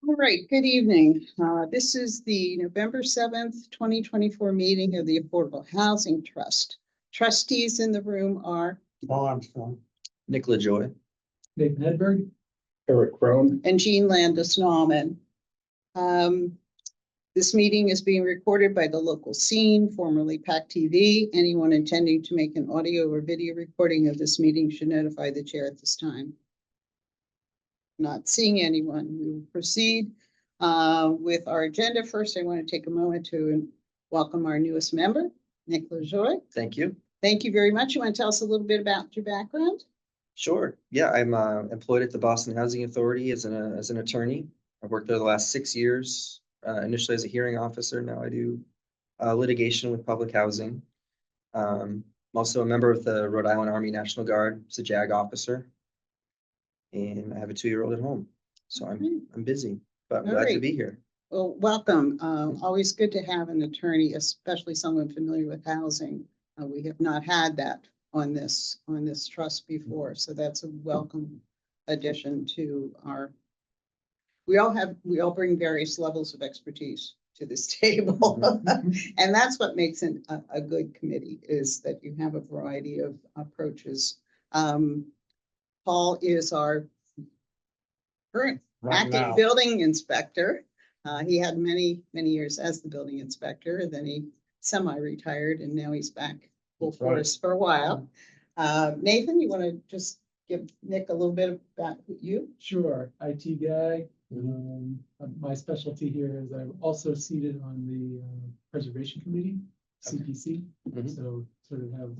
All right, good evening. This is the November 7th, 2024 meeting of the Affordable Housing Trust. Trustees in the room are Paul Armstrong. Nick LaJoy. Nathan Hedberg. Eric Crone. and Jean Landis Nauman. This meeting is being recorded by the local scene, formerly PAC TV. Anyone intending to make an audio or video recording of this meeting should notify the chair at this time. Not seeing anyone, we will proceed with our agenda. First, I want to take a moment to welcome our newest member, Nick LaJoy. Thank you. Thank you very much. You want to tell us a little bit about your background? Sure. Yeah, I'm employed at the Boston Housing Authority as an attorney. I've worked there the last 6 years, initially as a hearing officer. Now I do litigation with public housing. I'm also a member of the Rhode Island Army National Guard as a JAG officer. And I have a 2-year-old at home. So I'm busy, but I'm glad to be here. Well, welcome. Always good to have an attorney, especially someone familiar with housing. We have not had that on this trust before, so that's a welcome addition to our. We all bring various levels of expertise to this table, and that's what makes it a good committee, is that you have a variety of approaches. Paul is our current acting building inspector. He had many years as the building inspector, and then he semi-retired, and now he's back full force for a while. Nathan, you want to just give Nick a little bit about you? Sure, IT guy. My specialty here is I'm also seated on the Preservation Committee, CPC. So sort of have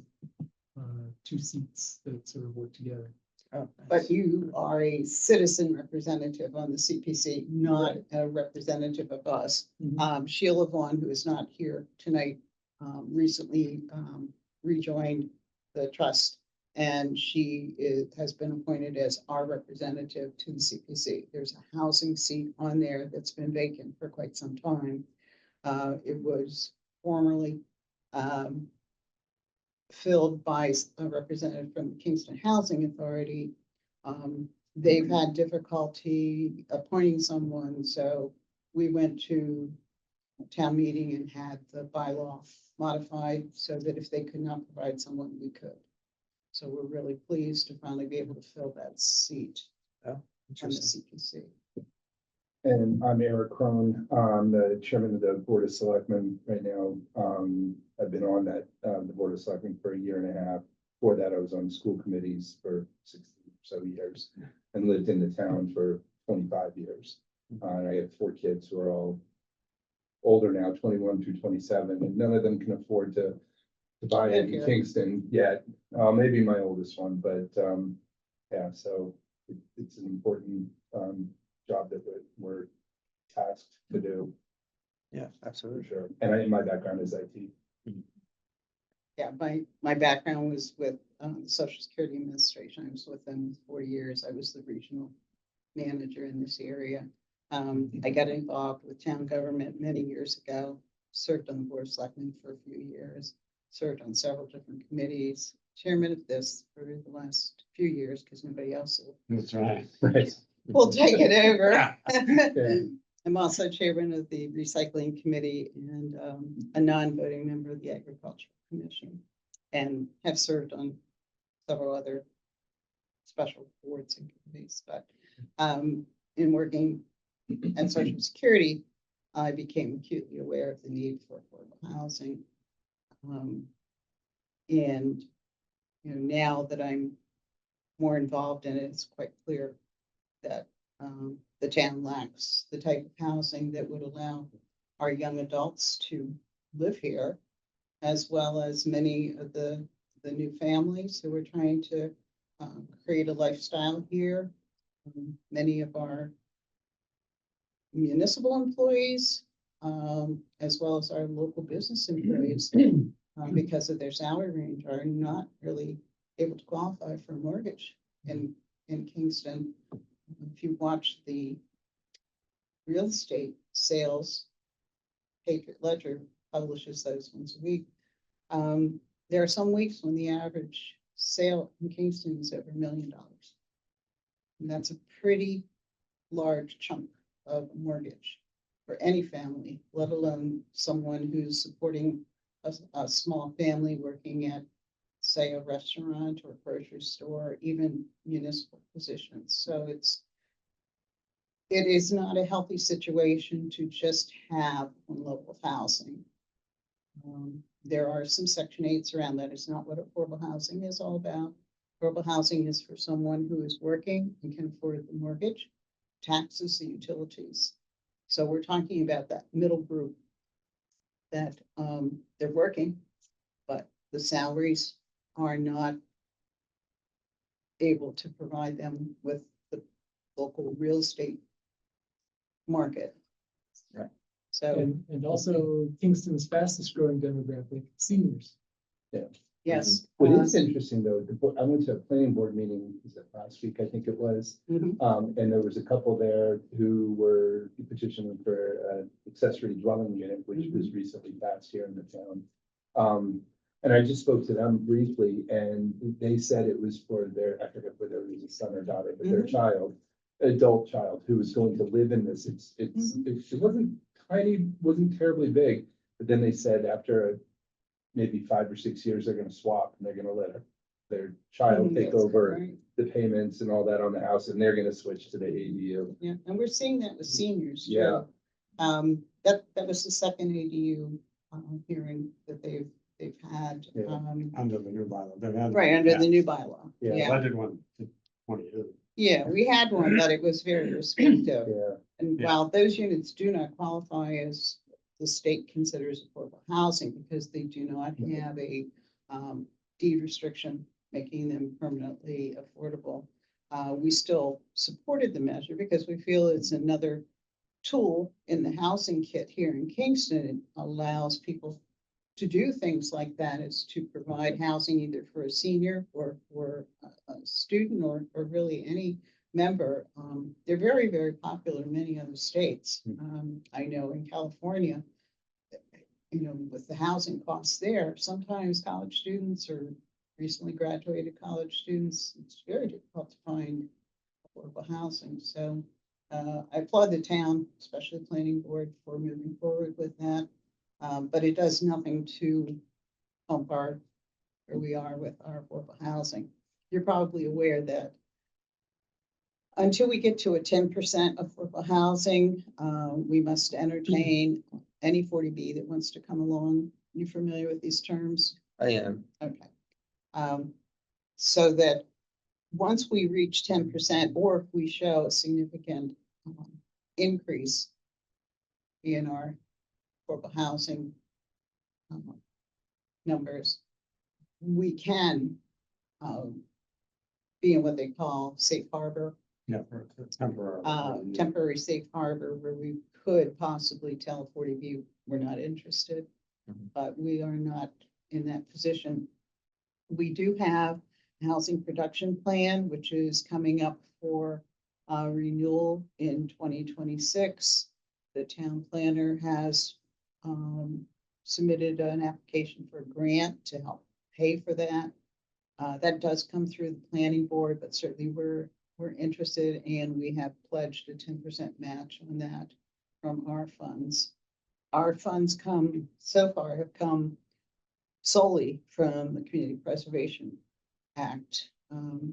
2 seats that sort of work together. Oh, But you are a citizen representative on the CPC, not a representative of us. Sheila Vaughn, who is not here tonight, recently rejoined the trust, and she has been appointed as our representative to the CPC. There's a housing seat on there that's been vacant for quite some time. It was formerly filled by a representative from the Kingston Housing Authority. They've had difficulty appointing someone, so we went to a town meeting and had the bylaw modified so that if they could not provide someone, we could. So we're really pleased to finally be able to fill that seat on the CPC. And I'm Eric Crone. I'm the chairman of the Board of Selectmen right now. I've been on that the Board of Selectmen for 1.5 years. Before that, I was on school committees for 16 or so years and lived in the town for 25 years. And I have 4 kids who are all older now, 21 through 27, and none of them can afford to buy it in Kingston yet. Maybe my oldest one, but yeah, so it's an important job that we're tasked to do. Yeah, absolutely. For sure. And my background is IT. Yeah, my background was with the Social Security Administration. I was with them for 4 years. I was the regional manager in this area. I got involved with town government many years ago, served on the Board of Selectmen for a few years, served on several different committees, chairman of this for the last few years because nobody else That's right. will take it over. Yeah. I'm also chairman of the Recycling Committee and a non-voting member of the Agricultural Commission, and have served on several other special boards and committees. But in working at Social Security, I became acutely aware of the need for affordable housing. And now that I'm more involved in it, it's quite clear that the town lacks the type of housing that would allow our young adults to live here, as well as many of the new families who are trying to create a lifestyle here. Many of our municipal employees, as well as our local business employees, because of their salary range, are not really able to qualify for a mortgage in Kingston. If you watch the real estate sales, Patriot Ledger publishes those once a week. There are some weeks when the average sale in Kingston is over $1 million. And that's a pretty large chunk of a mortgage for any family, let alone someone who's supporting a small family working at, say, a restaurant or grocery store, even municipal positions. So it is not a healthy situation to just have one level of housing. There are some Section 8s around. That is not what affordable housing is all about. Affordable housing is for someone who is working and can afford the mortgage, taxes, the utilities. So we're talking about that middle group that they're working, but the salaries are not able to provide them with the local real estate market. Right. So, And also Kingston's fastest growing demographic, seniors. yes. What is interesting though, I went to a planning board meeting, was it last week, I think it was. Mhm. And there was a couple there who were petitioning for an accessory dwelling unit, which was recently passed here in the town. And I just spoke to them briefly and they said it was for their, I forget whether it was a son or daughter, but their child, adult child who was going to live in this. It wasn't tiny, wasn't terribly big, but then they said after maybe 5 or 6 years, they're gonna swap and they're gonna let their child take Yes, over right. the payments and all that on the house, and they're gonna switch to the ADU. Yeah, and we're seeing that with seniors too. Yeah. That was the second ADU hearing that they've had. Yeah. Under the new bylaw. They've had Right, one. under Yeah. the new bylaw. Yeah. Yeah, I did one to 22. yeah, we had one, but it was very restrictive. Yeah, And Yeah. while those units do not qualify as the state considers affordable housing because they do not have a deed restriction making them permanently affordable, we still supported the measure because we feel it's another tool in the housing kit here in Kingston. It allows people to do things like that, is to provide housing either for a senior or for a student or really any member. They're very, very popular in many other states. I know in California, with the housing costs there, sometimes college students or recently graduated college students, it's very difficult to find affordable housing. So I applaud the town, especially the planning board, for moving forward with that. But it does nothing to help where we are with our affordable housing. You're probably aware that until we get to a 10% affordable housing, we must entertain any 40B that wants to come along. You familiar with these terms? I am. Okay. So that once we reach 10%, or if we show a significant increase in our affordable housing numbers, we can be in what they call safe harbor, Yeah, for temporary. temporary safe harbor, where we could possibly tell 40B we're not interested, but we are not in that position. We do have a housing production plan, which is coming up for renewal in 2026. The town planner has submitted an application for a grant to help pay for that. That does come through the planning board, but certainly we're interested, and we have pledged a 10% match on that from our funds. Our funds so far have come solely from the Community Preservation Act.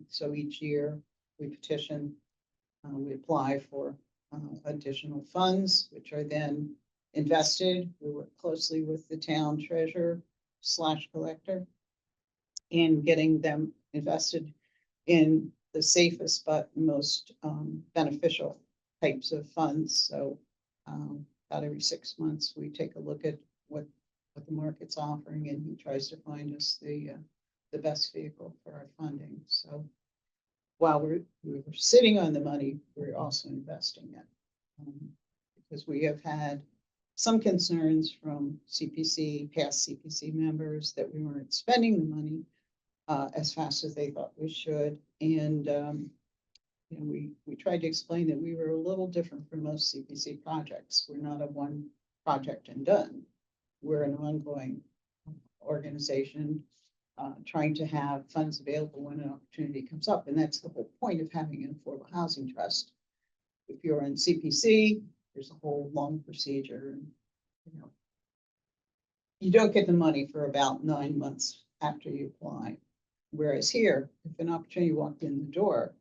So each year we petition, we apply for additional funds, which are then invested. We work closely with the town treasurer / collector in getting them invested in the safest but most beneficial types of funds. So about every 6 months, we take a look at what the market's offering, and he tries to find us the best vehicle for our funding. So while we're sitting on the money, we're also investing it, because we have had some concerns from past CPC members that we weren't spending the money as fast as they thought we should. And we tried to explain that we were a little different from most CPC projects. We're not a one project and done. We're an ongoing organization trying to have funds available when an opportunity comes up. And that's the whole point of having an affordable housing trust. If you're in CPC, there's a whole long procedure, and, you know. You don't get the money for about 9 months after you apply. Whereas here, if an opportunity walked in the door,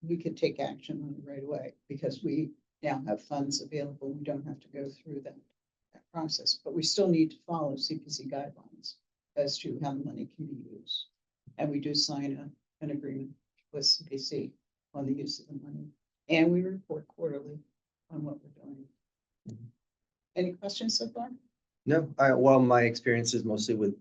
we could take action on it right away because we now have funds available. We don't have to go through that process, but we still need to follow CPC guidelines as to how the money can be used. And we do sign an agreement with CPC on the use of the money. And we report quarterly on what we're doing. Any questions so far? No, well, my experience is mostly with,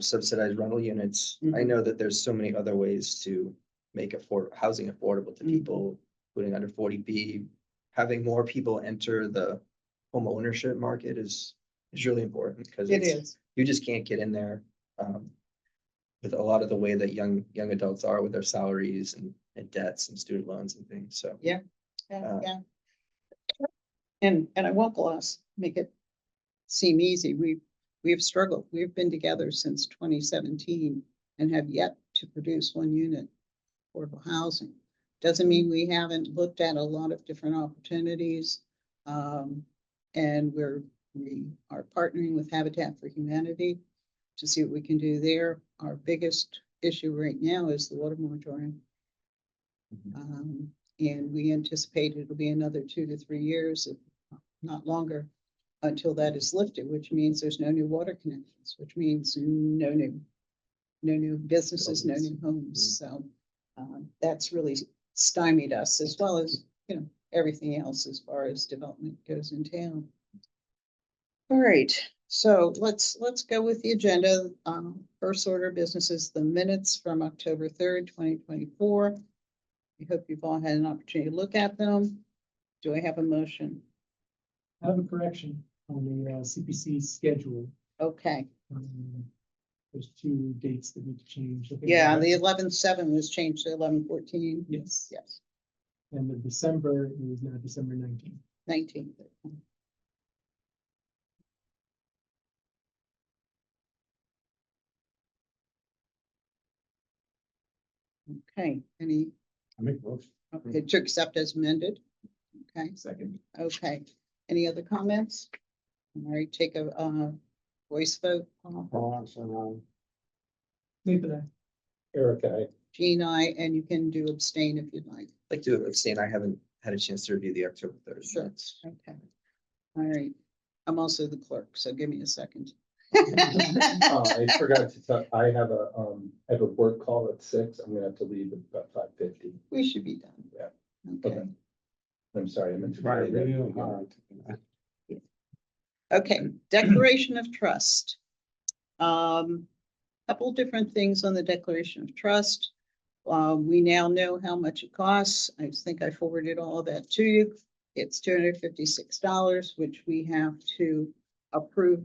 subsidized rental units. I know that there's so many other ways to make housing affordable to people, including under 40B. Having more people enter the home ownership market is really important because It is. you just can't get in there with a lot of the way that young adults are with their salaries and debts and student loans and things. So Yeah. And I won't make it seem easy. We've struggled. We've been together since 2017 and have yet to produce one unit affordable housing. Doesn't mean we haven't looked at a lot of different opportunities. And we are partnering with Habitat for Humanity to see what we can do there. Our biggest issue right now is the water moratorium. And we anticipate it'll be another 2 to 3 years, if not longer, until that is lifted, which means there's no new water connections, which means no new businesses, no new homes. So that's really stymied us, as well as, everything else as far as development goes in town. All right, so let's go with the agenda. First order of business is the minutes from October 3rd, 2024. I hope you've all had an opportunity to look at them. Do I have a motion? I have a correction on the CPC schedule. Okay, There's 2 dates that need to change. I think yeah, the 11/7 was changed to 11/14. Yes, Yes, and the December is now December 19th. 19th. Okay, I make most. okay, to accept as amended? Okay, Second. okay. Any other comments? All right, take a voice vote. Nathan, I. Eric, I. Jean, and you can do abstain if you'd like. I'd like to abstain. I haven't had a chance to review the October 3rd. Sure. minutes. Okay. All right. I'm also the clerk, so give me a second. I forgot to tell, I have a work call at 6. I'm gonna have to leave at about 5:50. We should be done. Yeah. Okay. Okay. I'm sorry, I meant to. Right, say that. real hard. Okay, declaration of trust. Couple different things on the declaration of trust. We now know how much it costs. I think I forwarded all of that to you. It's $256, which we have to approve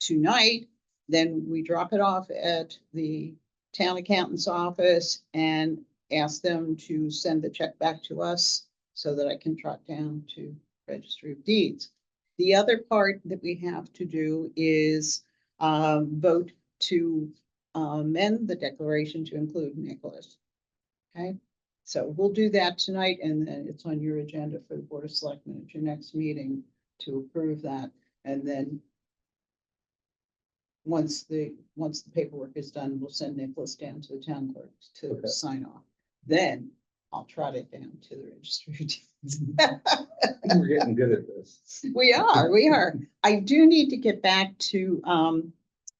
tonight. Then we drop it off at the town accountant's office and ask them to send the check back to us so that I can trot down to Registry of Deeds. The other part that we have to do is vote to amend the declaration to include Nicholas. Okay, so we'll do that tonight, and then it's on your agenda for the Board of Selectmen at your next meeting to approve that. And then once the paperwork is done, we'll send Nicholas down to the town clerk to Okay. sign off. Then I'll trot it down to the Registry of Deeds. We're getting good at this. We are. I do need to get back to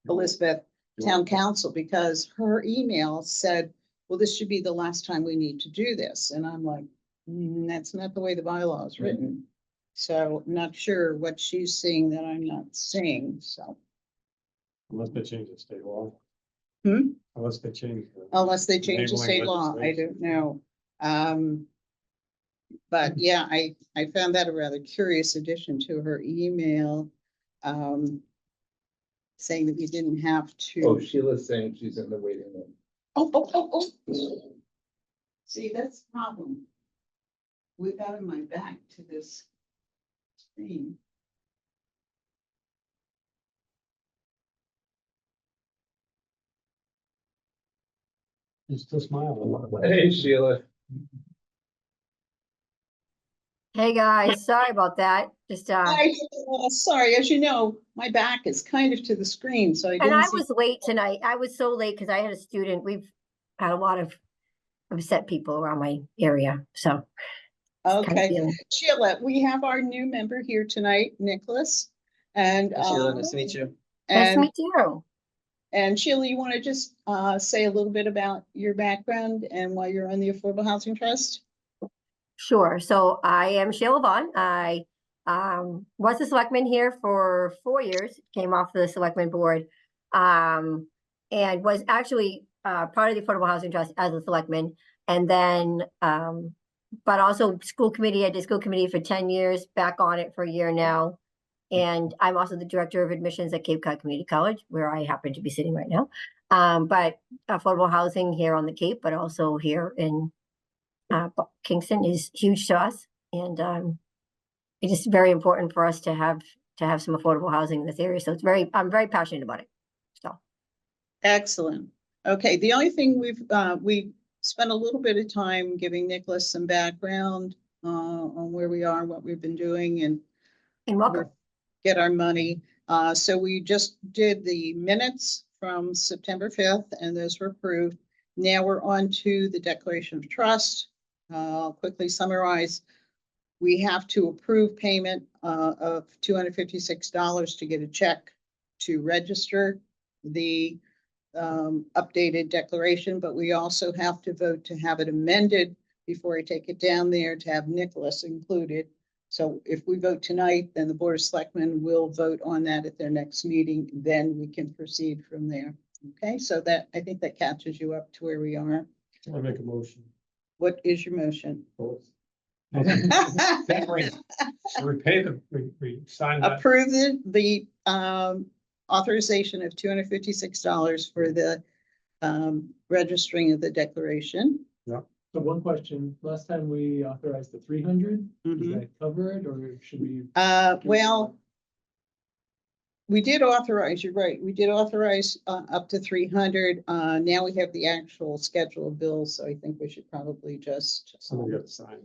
Elizabeth, town council, because her email said, well, this should be the last time we need to do this. And I'm like, that's not the way the bylaw is written. So I'm not sure what she's seeing that I'm not seeing, so. Unless they change the state law. Hmm? Unless they change. Unless they change the Enabling state law, I legislation. don't know. But yeah, I found that a rather curious addition to her email. Saying that we didn't have to. Oh, Sheila's saying she's in the waiting room. Oh. See, that's the problem. We've got my back to this screen. You still smiling. Hey, Sheila. Hey, guys, sorry about that. Just, Sorry, as you know, my back is kind of to the screen, so I and didn't I see. was late tonight. I was so late because I had a student. We've had a lot of upset people around my area, so. it's kind of Okay, feeling- Sheila, we have our new member here tonight, Nicholas. And, Hi, Sheila, nice to meet you. Nice to and, meet you. and Sheila, you want to just say a little bit about your background and why you're on the Affordable Housing Trust? Sure. So I am Sheila Vaughn. I was a selectman here for 4 years, came off the selectman board, and was actually part of the Affordable Housing Trust as a selectman. And then, but also school committee. I did school committee for 10 years, back on it for a year now. And I'm also the director of admissions at Cape Cod Community College, where I happen to be sitting right now. But affordable housing here on the Cape, but also here in Kingston is huge to us, and it is very important for us to have some affordable housing in this area. So I'm very passionate about it. So Excellent. Okay, the only thing we spent a little bit of time giving Nicholas some background on where we are, what we've been doing, and welcome. get our money. So we just did the minutes from September 5th, and those were approved. Now we're on to the Declaration of Trust. I'll quickly summarize. We have to approve payment of $256 to get a check to register the updated declaration, but we also have to vote to have it amended before I take it down there to have Nicholas included. So if we vote tonight, then the Board of Selectmen will vote on that at their next meeting. Then we can proceed from there. Okay, so that, I think that catches you up to where we are. I make a motion. What is your motion? Both. Definitely. So we sign that. Approve the authorization of $256 for the registering of the declaration. So one question, last time we authorized the 300, does Mhm. that cover it, or should we? Well, we did authorize, you're right, we did authorize up to 300. Now we have the actual schedule of bills, so I think we should probably just, Somebody got to sign.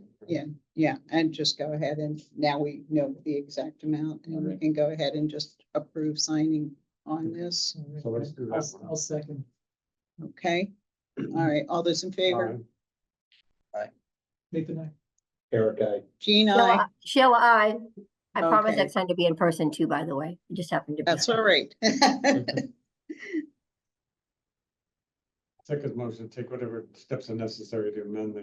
yeah, and just go ahead and now we know the exact amount and we can go ahead and just approve signing on this. So let's do that one. I'll second. Okay, all right, all those in favor? Aye. Nathan, I. Eric, I. Jean, I. Sheila, I promise Okay. next time to be in person too, by the way. It just happened to be. That's all right. Take his motion, take whatever steps are necessary to amend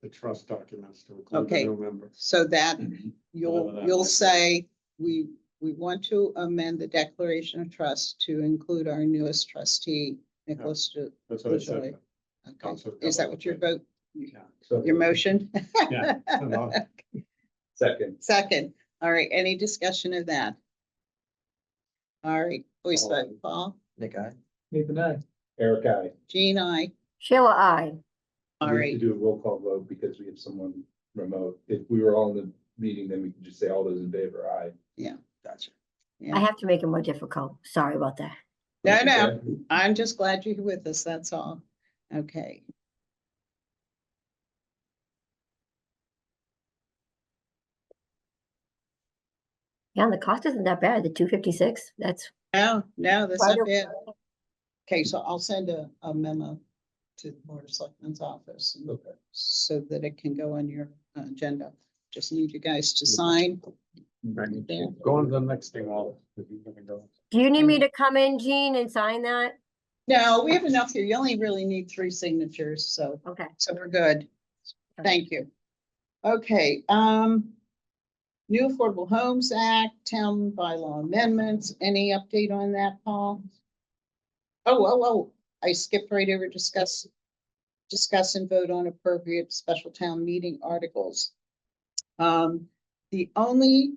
the trust documents to include the Okay. new member. So that Whatever you'll that you'll might be. say, we want to amend the declaration of trust to include our newest trustee, Nicholas. That's what I DeJoy. said. Okay, Council is that what your vote, Yeah. So your motion? Yeah. No. Second. Second, all right, any discussion of that? All right, voice All vote, right. Paul, Nick, I. Nathan, I. Eric, I. Jean, I. Sheila, I. All We have right, to do a roll call vote because we have someone remote. If we were all in the meeting, then we could just say all those in favor, aye. Gotcha. I have to make it more difficult. Sorry about that. no, I'm just glad you're with us, that's all. Okay. Yeah, and the cost isn't that bad. The 256. That's No, that's Right not o- bad. Okay, so I'll send a memo to the Board of Selectmen's office and Okay. so that it can go on your agenda. Just need you guys to sign. Right. There. Go on to the next thing, Walt. If you're gonna go. Do you need me to come in, Jean, and sign that? No, we have enough here. You only really need 3 signatures, so Okay. we're good. Okay. Thank you. Okay, New Affordable Homes Act, town bylaw amendments. Any update on that, Paul? Oh, I skipped right over discuss and vote on appropriate special town meeting articles. The only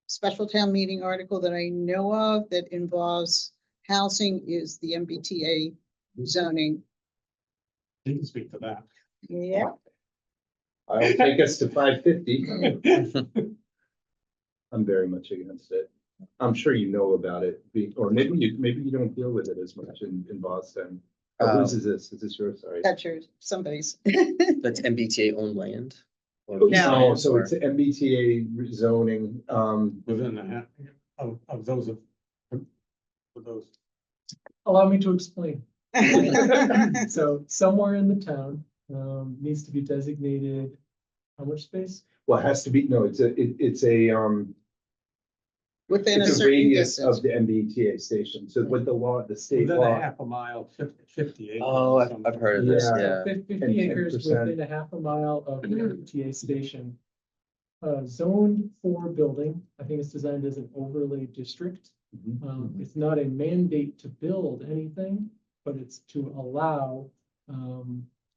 special town meeting article that I know of that involves housing is the MBTA zoning. You can speak to that. Yeah. I'll take us to 550. I'm very much against it. I'm sure you know about it, or maybe you don't deal with it as much in Boston. Whose is this? Is this yours? Sorry. That's yours, somebody's. That's MBTA owned land. No. So it's MBTA zoning, Within the half of those of those. Allow me to explain. So somewhere in the town, needs to be designated, how much space? well, it has to be, no, it's Within a it's a certain radius distance. of the MBTA station. So what the law, the state Within a law. half a mile, 50 acres. Oh, or I've heard of something. this, Yeah. yeah. 50 acres 10%. within a half a mile of the MTA station. Zoned for building, I think it's designed as an overlay district. It's not a mandate to build anything, but it's to allow,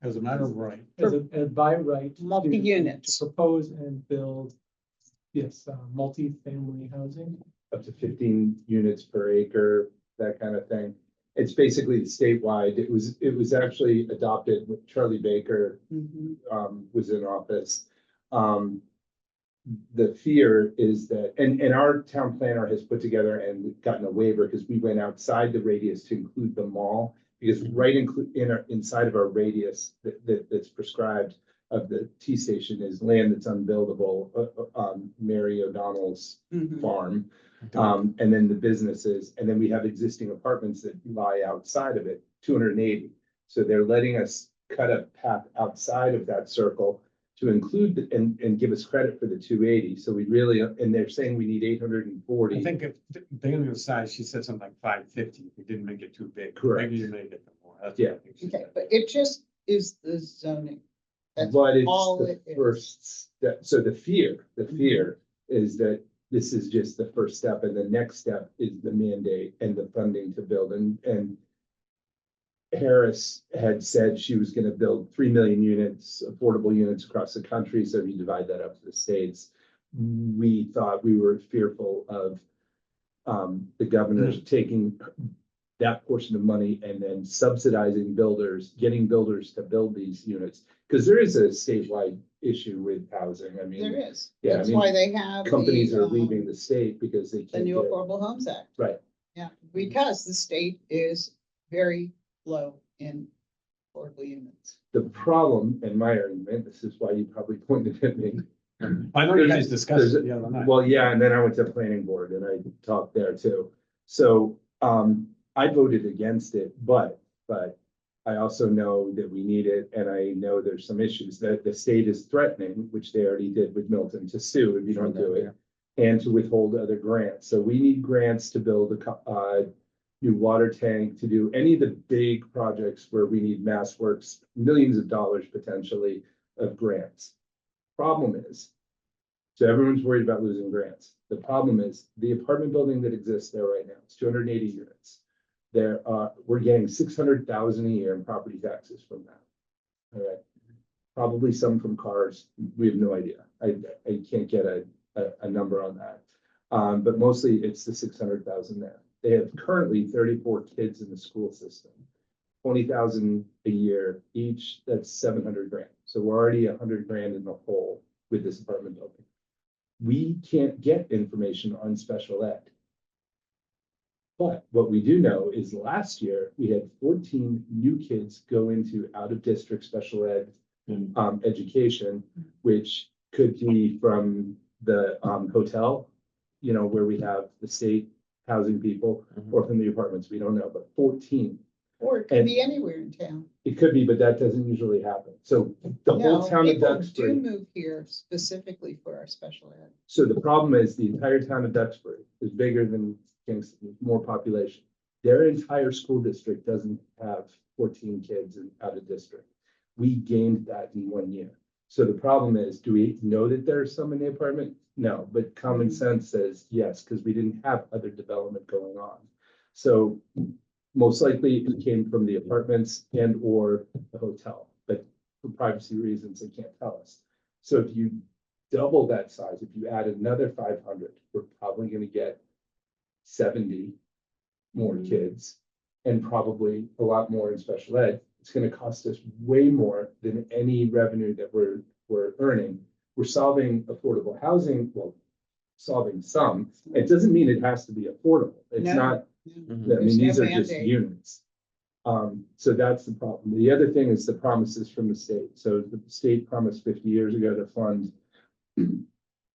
As a matter of right. as by right. to- Multi-units. To propose and build, yes, multi-family housing. Up to 15 units per acre, that kind of thing. It's basically statewide. It was actually adopted with Charlie Baker, Mhm. was in office. The fear is that, and our town planner has put together and we've gotten a waiver because we went outside the radius to include the mall. Because right inside of our radius that's prescribed of the T station is land that's unbuildable, Mary O'Donnell's Mhm. farm. And then the businesses, and then we have existing apartments that lie outside of it, 280. So they're letting us cut a path outside of that circle to include and give us credit for the 280. So we really, and they're saying we need 840. I think if, beginning of the size, she said something like 550, we didn't make it too big. Correct. Maybe you made it more. That's what Yeah. I think she Okay, said. but it just is the zoning. That's But it's all the it is. first step. So the fear is that this is just the first step and the next step is the mandate and the funding to build. And Harris had said she was going to build 3 million units, affordable units across the country. So if you divide that up to the states, we thought we were fearful of the governor taking that portion of money and then subsidizing builders, getting builders to build these units. Because there is a statewide issue with housing. I mean, There is. yeah, I That's mean, why they have. companies the, are leaving the state because they The can't new get, Affordable Homes Act. right. Yeah, because the state is very low in affordable units. The problem in my argument, this is why you probably pointed at me. I know you guys There's- discussed it there's- the other night. Well, yeah, and then I went to planning board and I talked there too. So I voted against it, but I also know that we need it and I know there's some issues that the state is threatening, which they already did with Milton, to sue if you don't do it. And to withhold other grants. So we need grants to build a new water tank, to do any of the big projects where we need mass works, millions of dollars potentially of grants. Problem is, so everyone's worried about losing grants. The problem is the apartment building that exists there right now, it's 280 units. We're getting 600,000 a year in property taxes from that. All right. Probably some from cars. We have no idea. I can't get a number on that. But mostly it's the 600,000 there. They have currently 34 kids in the school system. 20,000 a year each, that's 700 grand. So we're already 100 grand in the hole with this apartment building. We can't get information on special ed. But what we do know is last year, we had 14 new kids go into out-of-district special ed education, which could be from the hotel, you know, where we have the state housing people, or from the apartments, we don't know, but 14. Or it could be anywhere in town. It could be, but that doesn't usually happen. So the whole No, town of people do Duxbury. move here specifically for our special ed. So the problem is the entire town of Duxbury is bigger than Kingston, more population. Their entire school district doesn't have 14 kids out of district. We gained that in 1 year. So the problem is, do we know that there's some in the apartment? No, but common sense says yes, because we didn't have other development going on. So most likely it came from the apartments and or the hotel, but for privacy reasons, they can't tell us. So if you double that size, if you add another 500, we're probably going to get 70 more kids and probably a lot more in special ed. It's going to cost us way more than any revenue that we're earning. We're solving affordable housing, well, solving some. It doesn't mean it has to be affordable. It's No. not, Yeah. Mhm. I There's mean, these no are just mandate. units. So that's the problem. The other thing is the promises from the state. So the state promised 50 years ago to fund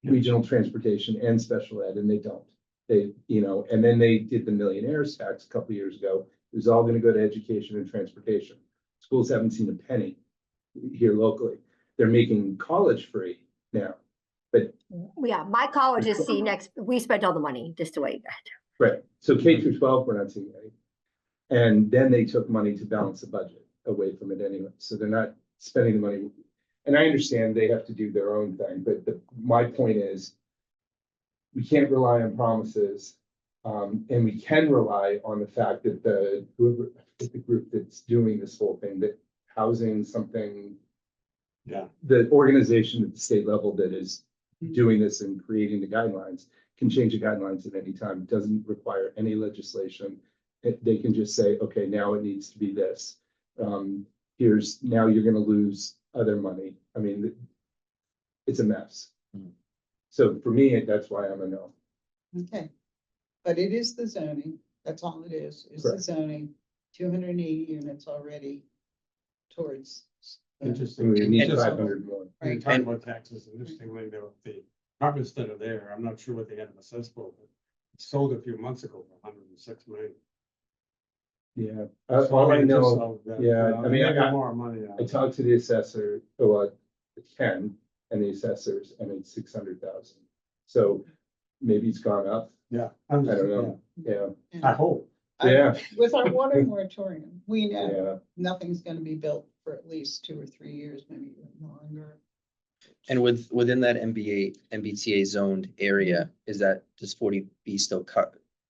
regional transportation and special ed, and they don't. They, and then they did the millionaires tax a couple years ago. It was all going to go to education and transportation. Schools haven't seen a penny here locally. They're making college free now. But Yeah, my college is we spent all the money, just the way. right, so K through 12, we're not seeing any. And then they took money to balance the budget away from it anyway. So they're not spending the money. And I understand they have to do their own thing, but my point is we can't rely on promises. And we can rely on the fact that the group that's doing this whole thing, that housing something, Yeah, the organization at the state level that is doing this and creating the guidelines can change the guidelines at any time. It doesn't require any legislation. They can just say, okay, now it needs to be this. Now you're gonna lose other money. I mean, it's a mess. Mhm. So for me, that's why I'm a no. Okay. But it is the zoning, that's all it is the Correct. zoning, 280 units already towards. interesting. We need And- 500 more. We're talking about taxes, interestingly, the apartments that are there, I'm not sure what they had in assessed for, but it sold a few months ago for 106 million. Yeah, So, all I mean, just know, so that, yeah, they I mean, may have more money. I talked to the assessor, Ken, and the assessors, and it's 600,000. So maybe it's gone up. Yeah. I don't know. Yeah, I hope. yeah, With our water moratorium, we know yeah. nothing's gonna be built for at least 2 or 3 years, maybe even longer. And within that MBTA zoned area, does 40B still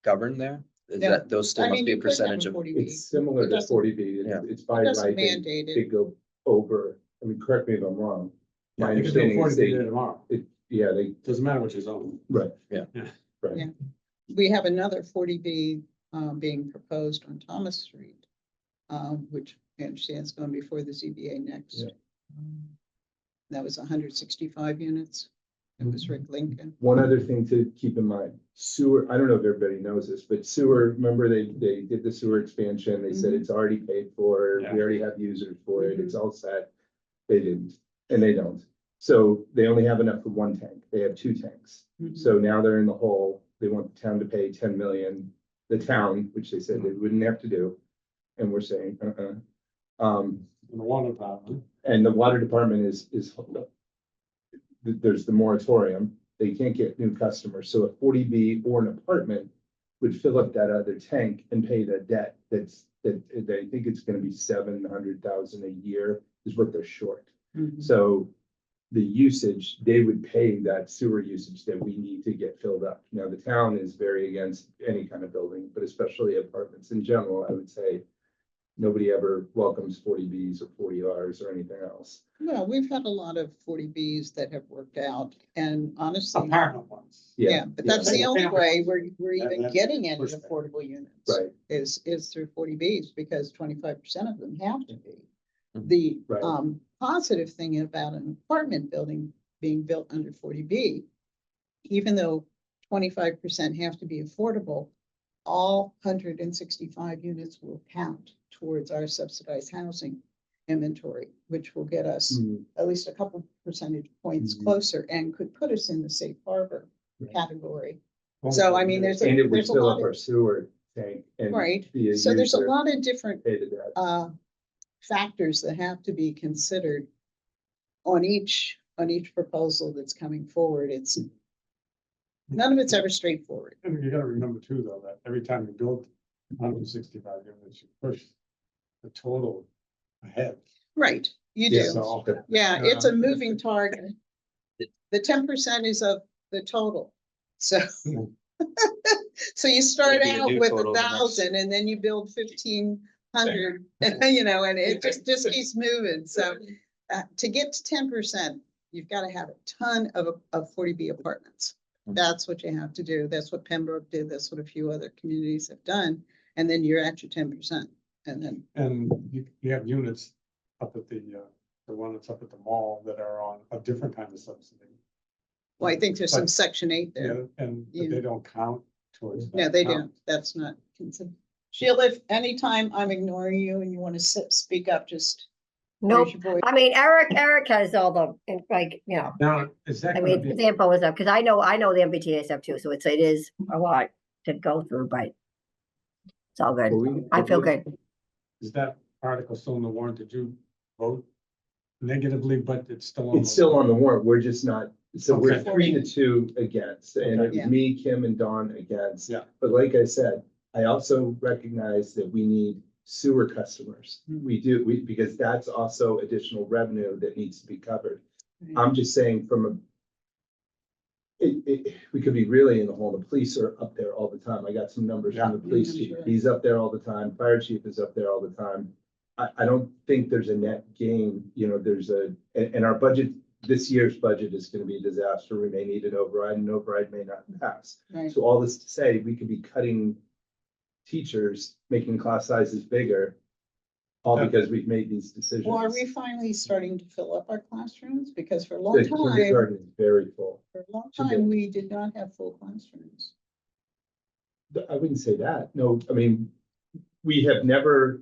govern there? Is Yeah. that, those still I must mean, be a you could have percentage a of, 40B. It's similar It to doesn't- 40B. Yeah. It's by It doesn't right. They mandate it. go over, I mean, correct me if I'm wrong. My Yeah, they could do understanding is 40 there tomorrow. they, Doesn't matter what you zone. right. Yeah. Yeah. Right. Yeah. We have another 40B being proposed on Thomas Street, which I understand is going before the ZBA next. Yeah. That was 165 units. It was Rick Lincoln. One other thing to keep in mind, sewer, I don't know if everybody knows this, but sewer, remember they did the sewer expansion. They said Mhm. it's already paid for. Yeah. We already have users for it. It's all set. They didn't, and they don't. So they only have enough for one tank. They have 2 tanks. Mhm. So now they're in the hole. They want the town to pay 10 million, the town, which they said they wouldn't have to do. And we're saying, In the water department. and the water department is there's the moratorium. They can't get new customers. So a 40B or an apartment would fill up that other tank and pay the debt. That they think it's gonna be 700,000 a year is what they're short. Mhm. So the usage, they would pay that sewer usage that we need to get filled up. Now, the town is very against any kind of building, but especially apartments in general, I would say. Nobody ever welcomes 40Bs or 40Rs or anything else. Well, we've had a lot of 40Bs that have worked out, and honestly, Apartment ones. yeah, but that's the Yeah. only way we're Yeah, even that's getting any pushback. affordable units. Right. Is through 40Bs, because 25% of them have to be. Mhm. The Right. positive thing about an apartment building being built under 40B, even though 25% have to be affordable, all 165 units will count towards our subsidized housing inventory, which will get us at least a couple percentage points Mhm. closer and could put us in the safe harbor Right. category. So, I mean, there's And it would there's a fill lot up our of, sewer tank and. right, be so there's a user, lot of different Pay the debt. factors that have to be considered on each proposal that's coming forward. It's, none of it's ever straightforward. And you gotta remember too, though, that every time you build 165 units, you push the total ahead. Right, you Yeah. do. So, Yeah, it's a moving target. The 10% is of the total, so. So you start It'll be the out new with total of the next- 1,000 and then you build 1,500, and it just keeps moving, so. To get to 10%, you've got to have a ton of 40B apartments. Mhm. That's what you have to do. That's what Pembroke did. That's what a few other communities have done. And then you're at your 10%. And then, and you have units up at the one that's up at the mall that are on a different kind of subsidy. well, I think there's some But- Section 8 there. Yeah, and Yeah. they don't count towards. No, that they count. don't. That's not considered. Sheila, if anytime I'm ignoring you and you want to speak up, just Nope. raise your voice. I mean, Eric has all the, and like, you know, Now, is that I gonna mean, be, the info is up, because I know the MBTA stuff too, so it is a lot to go through, but it's all good. I feel good. is that article still in the warrant? Did you vote negatively, but it's still on? It's still on the warrant, we're just not, so we're Okay. 3-2 against, and it was Yeah. me, Kim and Dawn against. Yeah. But like I said, I also recognize that we need sewer customers. We do, because that's also additional revenue that needs to be covered. I'm just saying we could be really in the hole. The police are up there all the time. I got some numbers from the police Yeah, chief. sure. He's up there all the time. Fire chief is up there all the time. I don't think there's a net gain, and our budget, this year's budget is gonna be a disaster. We may need an override, and override may not pass. Right. So all this to say, we could be cutting teachers, making class sizes bigger, all Yeah. because we've made these decisions. Well, are we finally starting to fill up our classrooms? Because for a long The time, kindergarten is very full. we did not have full classrooms. I wouldn't say that. No, I mean, we have never,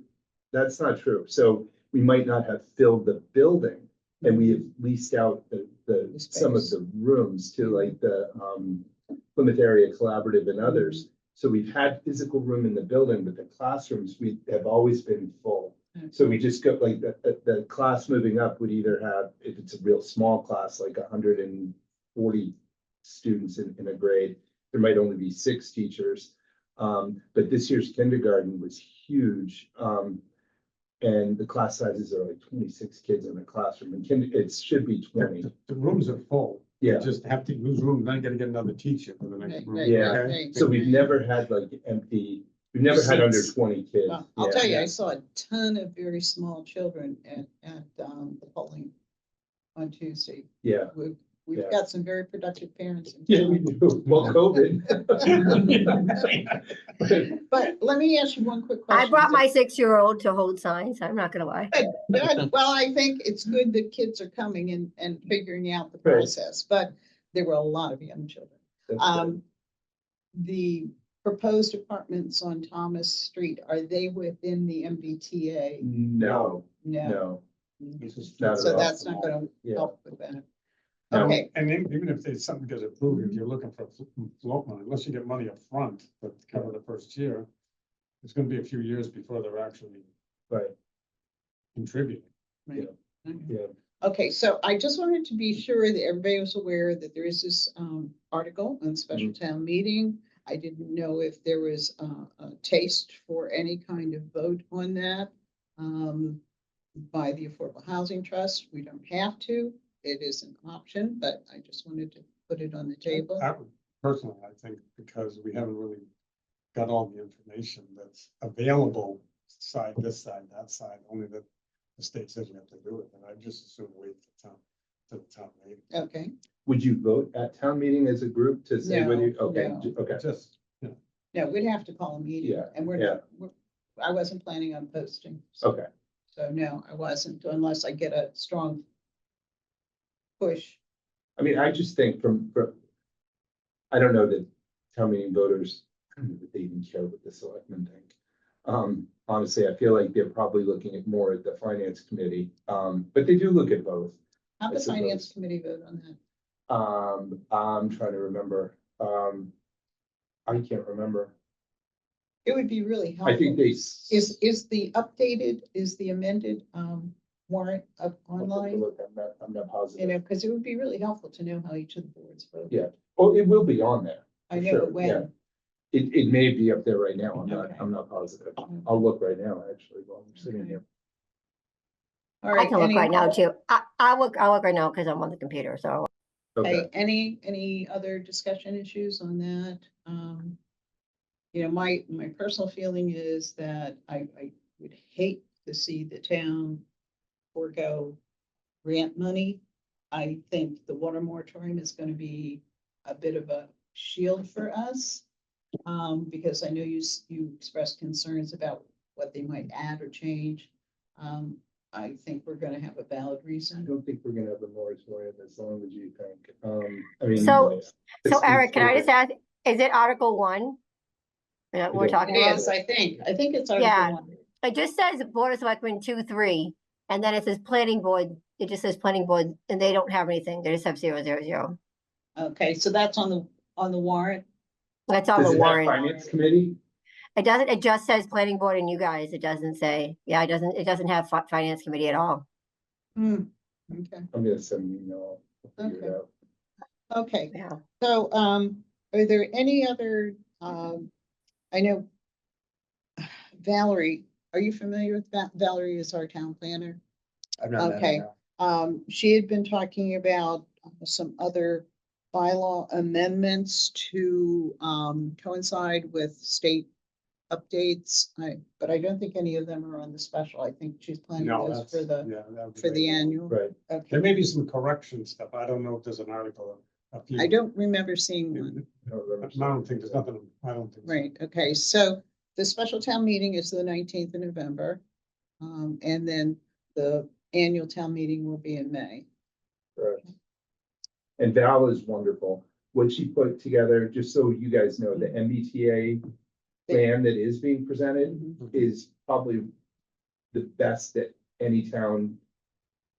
that's not true. So we might not have filled the building, and we have leased out some of space. the rooms to like the Plymouth Area Collaborative and others. So we've had physical room in the building, but the classrooms, we have always been full. So we just go like the class moving up would either have, if it's a real small class, like 140 students in a grade, there might only be 6 teachers. But this year's kindergarten was huge. And the class sizes are like 26 kids in a classroom, and it should be 20. The rooms are full. Yeah. You just have to use room, then you gotta get another teacher for the next room. Yeah. okay? So we've never had like empty, we've never had under 20 kids. Well, I'll Yeah. tell you, I saw a ton of very small children at the polling on Tuesday. Yeah, We've Yeah. got some very productive parents. in yeah, we town. do. Well, COVID. But let me ask you one quick question. I brought my 6-year-old to hold signs. I'm not gonna lie. Good. Well, I think it's good that kids are coming and figuring out the Right. process, but there were a lot of young children. That's good. The proposed apartments on Thomas Street, are they within the MBTA? No, No. no. This is- Not at So all. that's not gonna Yeah. help with that. No. Okay, And even if there's something gets approved, if you're looking for float money, unless you get money up front to cover the first year, it's gonna be a few years before they're actually Right, contributing. right. yeah. Okay, so I just wanted to be sure that everybody was aware that there is this article on special town meeting. I didn't know if there was a taste for any kind of vote on that by the Affordable Housing Trust. We don't have to. It is an option, but I just wanted to put it on the table. I would personally, I think, because we haven't really got all the information that's available, this side, that side, only that the state says you have to do it, and I just assume wait to the town meeting. Okay, Would you vote at town meeting as a group to say whether, No, okay, no. okay, Just, no, we'd have to call a meeting Yeah, and I wasn't planning on posting. okay. So no, I wasn't, unless I get a strong push. I mean, I just think I don't know that town meeting voters, I don't know that they even care what the selectmen think. Honestly, I feel like they're probably looking at more at the finance committee, but they do look at both. How'd I the finance suppose. committee vote on that? I'm trying to remember. I can't remember. It would be really helpful. I think they. Is the amended warrant up online? Look, I'm not You positive. know, because it would be really helpful to know how each of the boards voted. Yeah. Oh, it will be on there. I for know, sure, but when? yeah. It may be up there right now. Okay. I'm not positive. I'll look right now, actually, while I'm sitting Okay. here. All I right, can look any- right now too. I'll look right now because I'm on the computer, so. Okay, Any other discussion issues on that? You know, my personal feeling is that I would hate to see the town forego grant money. I think the water moratorium is going to be a bit of a shield for us. Because I know you expressed concerns about what they might add or change. I think we're going to have a valid I reason. don't think we're gonna have a moratorium as long as you think. I mean. So it's- Eric, can I it's- just ask, is it Article 1? We're It talking It about. is, I think it's Yeah. Article 1. It just says Board of Selectmen 2, 3, and then it says Planning Board. It just says Planning Board, and they don't have anything. They just have 000. Okay, so that's on the warrant. That's on Does the it have warrant. finance committee? It doesn't, it just says Planning Board and you guys. It doesn't say, yeah, it doesn't have Finance Committee at all. Hmm, okay, I'm gonna send an email. I'll figure it out. okay. Yeah. So, are there any other, I know Valerie, are you familiar with that? Valerie is our town planner. I've not met Okay. her, no. She had been talking about some other bylaw amendments to, coincide with state updates. But I don't think any of them are on the special. I think she's planning No, those that's, for the, yeah. that would be for the great. annual. Right. Okay. There may be some correction stuff. I don't know if there's an article. A few. I don't remember seeing one. I don't remember. I don't think there's nothing, I don't think. so. Right, okay, so the special town meeting is the 19th of November. And then the annual town meeting will be in May. Correct. And Val is wonderful. What she put together, just so you guys know, the MBTA plan that is being presented Mhm. is probably the best that any town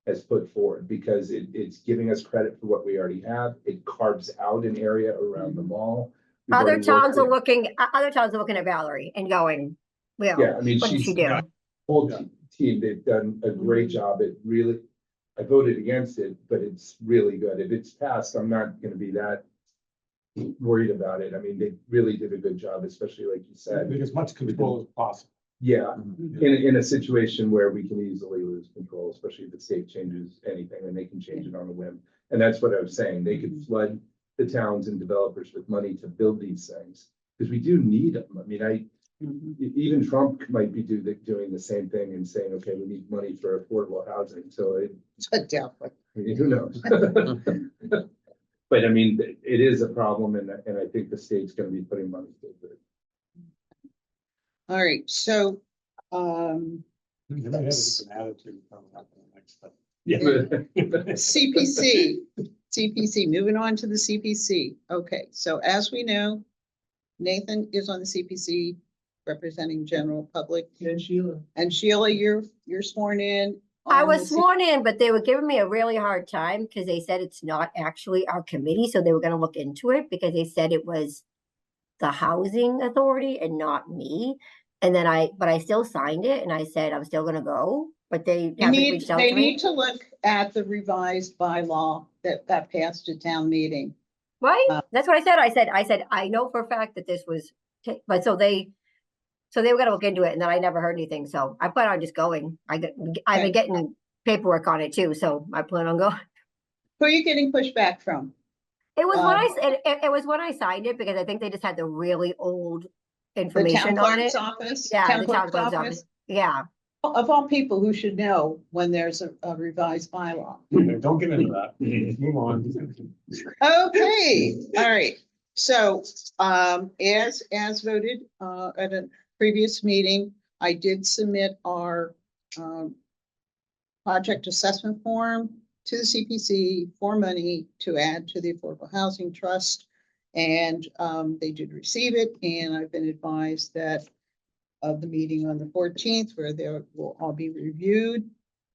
has put forward, because it's giving us credit for what we already have. It carves out an area around the mall. We've Other already worked towns are with- looking at Valerie and going, well, Yeah, I mean, what did she she's do? whole team, they've done a great job. It really, I voted against it, but it's really good. If it's passed, I'm not gonna be that worried about it. I mean, they really did a good job, especially like you I said. think as much control as possible. Yeah, in a situation where we can easily lose control, especially if the state changes anything, and they can change it on a whim. And that's what I was saying. They could flood the towns and developers with money to build these things, because we do need them. I mean, Mhm. even Trump might be doing the same thing and saying, okay, we need money for affordable housing, so Definitely. I mean, who knows? But I mean, it is a problem, and I think the state's gonna be putting money into it. All right, so, You may have a different attitude coming up in the next step. CPC, moving on to the CPC. Okay, so as we know, Nathan is on the CPC representing general public. And Sheila. And Sheila, you're sworn in. I on was the sworn in, but they were giving me a really hard time because they said it's not actually our committee, so they were gonna look into it because they said it was the housing authority and not me. And then but I still signed it and I said I'm still gonna go, but they haven't reached out They to me. need to look at the revised bylaw that passed at town meeting. Right? That's what I said. I said, I know for a fact that this was, but so they were gonna look into it and then I never heard anything. So I plan on just going. I've been getting paperwork on it too, so I plan on going. Who are you getting pushback from? It was when it was when I signed it because I think they just had the really old The town information on it. clerk's office? Yeah, the town clerk's office. Yeah. Of all people who should know when there's a revised bylaw. Okay, don't get into that. Move on. Okay, all right. So, as voted, at a previous meeting, I did submit our, project assessment form to the CPC for money to add to the Affordable Housing Trust. And, they did receive it, and I've been advised that of the meeting on the 14th, where they will all be reviewed.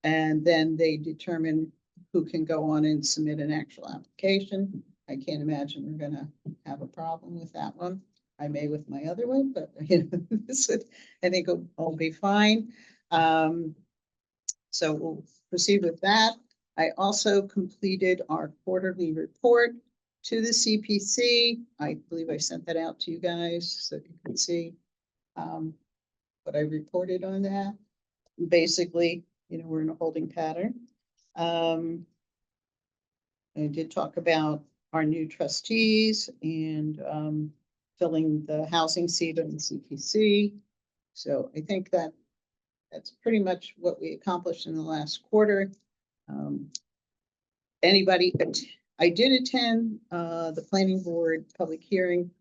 And then they determine who can go on and submit an actual application. I can't imagine we're gonna have a problem with that one. I may with my other one, but I think it'll all be fine. So we'll proceed with that. I also completed our quarterly report to the CPC. I believe I sent that out to you guys so you can see what I reported on that. Basically, we're in a holding pattern. I did talk about our new trustees and filling the housing seat on the CPC. So I think that's pretty much what we accomplished in the last quarter. I did attend the planning board public hearing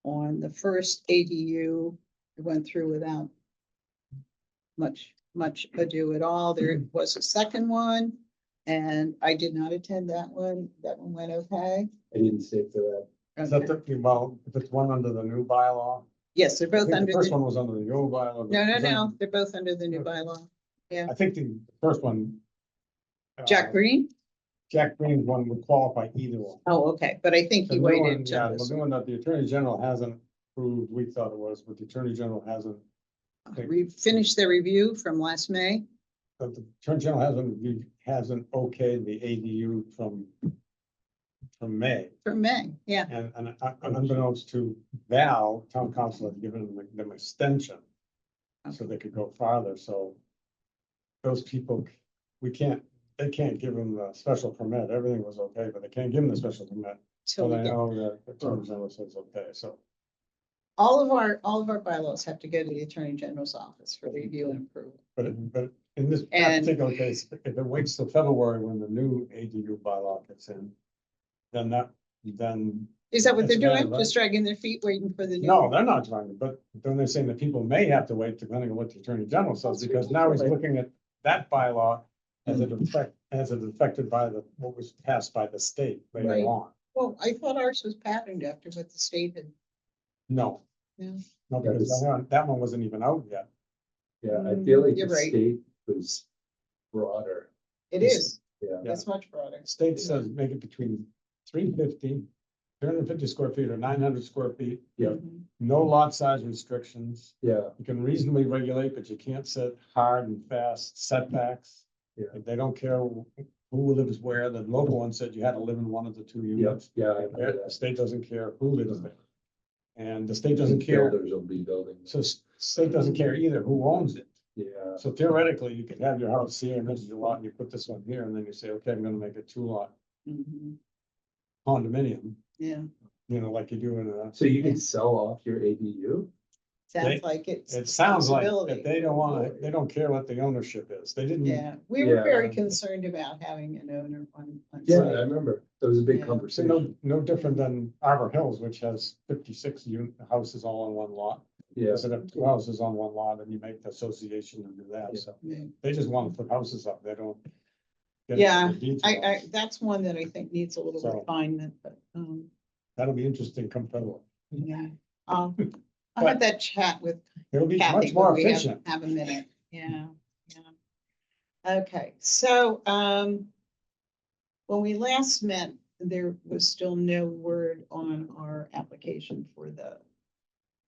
on the first ADU. I went through without much ado at all. There was a second one, and I did not attend that one. That one went okay. I didn't stay for that. Is that talking about if it's one under the new bylaw? Yes, they're I both think under the first the, one was under the old bylaw. no, It was under- they're both under the new bylaw. I think the first one. Jack Green? Jack Green's one would qualify either one. Oh, okay, but I think The he new waited one, till yeah, this the new one that the Attorney General hasn't approved, we thought it was, but the Attorney General hasn't. Finished their review from last May. But the Attorney General hasn't okayed the ADU from May. From May, yeah. And unbeknownst to Val, town council had given them extension. So they could go farther, so. Those people, they can't give them the special permit, everything was okay, but they can't give them the special permit. Till So we they get, know that the Attorney General says okay, so. all of our bylaws have to go to the Attorney General's office for review and approval. But in this And- particular case, if it waits till February when the new ADU bylaw gets in. Then, Is that what they're That's right, doing? right. Just dragging their feet, waiting for the new? no, they're not trying to, but then they're saying that people may have to wait depending on what the Attorney General says, That's because now he's ridiculous. looking at that bylaw. As it affected by what was passed by the state Right. later on. Well, I thought ours was patterned after what the state had. No. Yeah. No, because that one wasn't even out yet. Yeah, I feel like You're the right. state was broader. It is, Yeah. it's much broader. State says make it between 350 square feet or 900 square feet. Yeah. Mhm. No lot size restrictions. Yeah, You can reasonably regulate, but you can't set hard and fast setbacks. Yeah. They don't care who lives where. The local one said you had to live in one of the two yep, units. yeah. I remember The that. state doesn't care who lives there. And the state doesn't care, Builders will be building. so state doesn't care either who owns it. Yeah, So theoretically, you could have your house here and this is your lot and you put this one here and then you say, okay, I'm gonna make a 2-lot Mhm. condominium, Yeah, like you do in a. so you can sell off your ADU? sounds like it's. It sounds like possibility. that they don't wanna, they don't care what the ownership is. They didn't. Yeah, we were very Yeah. concerned about having an owner on. Yeah, site. I remember. That was a big Yeah. So conversation. no different than Arbor Hills, which has 56 houses all on one lot. Yeah, Instead of 2 houses on one lot, and you make the association and do that, so Yeah. they just want to put houses up, they don't. get Yeah, into the details. I, that's one that I think needs a little So- refinement, but, That'll be interesting come February. yeah. I'll have that chat with It'll be Kathy much more when we have, efficient. have a minute, yeah, yeah. Okay, so, when we last met, there was still no word on our application for the